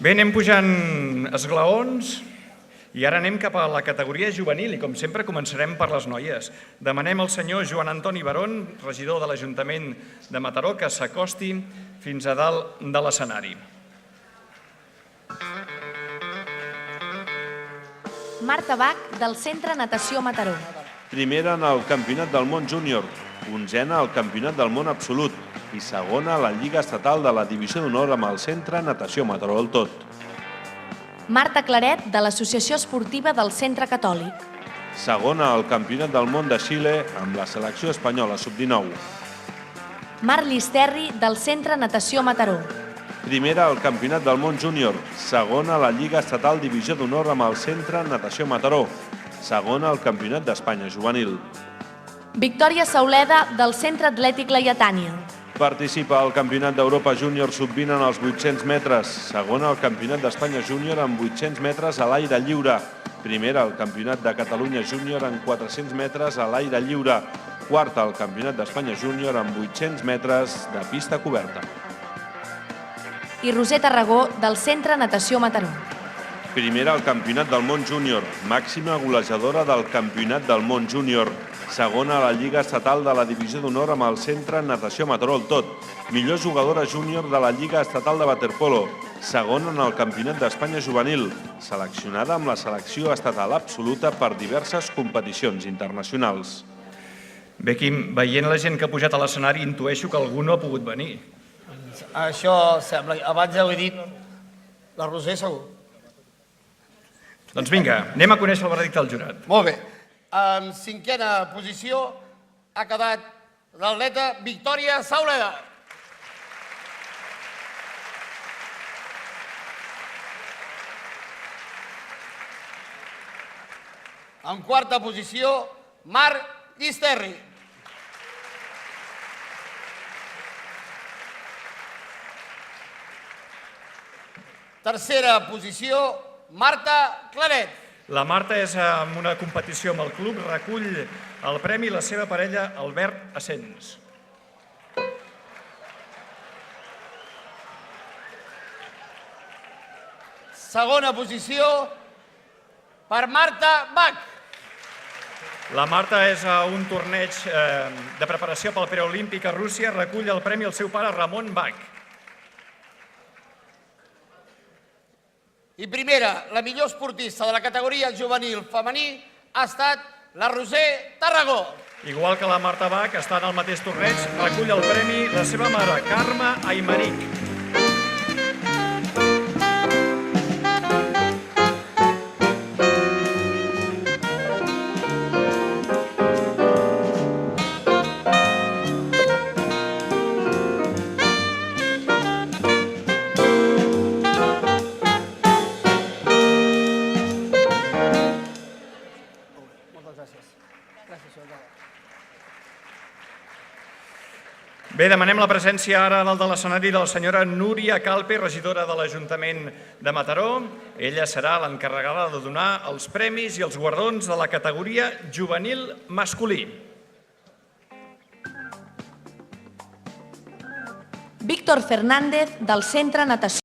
Bé, anem pujant esglaons i ara anem cap a la categoria juvenil i, com sempre, començarem per les noies. Demanem al senyor Joan Antoni Barón, regidor de l'Ajuntament de Mataró, que s'acosti fins a dalt de l'escenari. Marta Bach, del Centre Natació Mataró. Primera en el Campionat del Món Júnior, onzena al Campionat del Món Absolut i segona a la Lliga Estatal de la Divisió d'Honor amb el Centre Natació Mataró del Tot. Marta Claret, de l'Associació Esportiva del Centre Catòlic. Segona al Campionat del Món de Xile amb la selecció espanyola sub-19. Marc Listerri, del Centre Natació Mataró. Primera al Campionat del Món Júnior, segona a la Lliga Estatal Divisió d'Honor amb el Centre Natació Mataró, segona al Campionat d'Espanya juvenil. Victòria Sauleda, del Centre Atlètic Laietània. Participa al Campionat d'Europa Júnior sub-20 en els 800 metres, segona al Campionat d'Espanya Júnior en 800 metres a l'aire lliure, primera al Campionat de Catalunya Júnior en 400 metres a l'aire lliure, quarta al Campionat d'Espanya Júnior en 800 metres de pista coberta. I Roser Tarragó, del Centre Natació Mataró. Primera al Campionat del Món Júnior, màxima golejadora del Campionat del Món Júnior, segona a la Lliga Estatal de la Divisió d'Honor amb el Centre Natació Mataró del Tot, millor jugadora júnior de la Lliga Estatal de Waterpolo, segona en el Campionat d'Espanya juvenil, seleccionada amb la selecció estatal absoluta per diverses competicions internacionals. Bé, Quim, veient la gent que ha pujat a l'escenari, intueixo que algú no ha pogut venir. Això sembla. Abans ja ho he dit, la Roser segur. Doncs vinga, anem a conèixer el veredicte del jurat. Molt bé. En cinquena posició ha quedat l'atleta Victòria Sauleda. En quarta posició, Marc Listerri. Tercera posició, Marta Claret. La Marta és en una competició amb el club, recull el premi la seva parella Albert Asens. Segona posició per Marta Bach. La Marta és a un torneig de preparació pel preolímpic a Rússia, recull el premi el seu pare Ramon Bach. I primera, la millor esportista de la categoria juvenil femení ha estat la Roser Tarragó. Igual que la Marta Bach, està en el mateix torneig, recull el premi la seva mare, Carme Aymeric. Bé, demanem la presència ara dalt de l'escenari de la senyora Núria Calpe, regidora de l'Ajuntament de Mataró. Ella serà l'encarregada de donar els premis i els guardons de la categoria juvenil masculí. Víctor Fernández, del Centre Natació.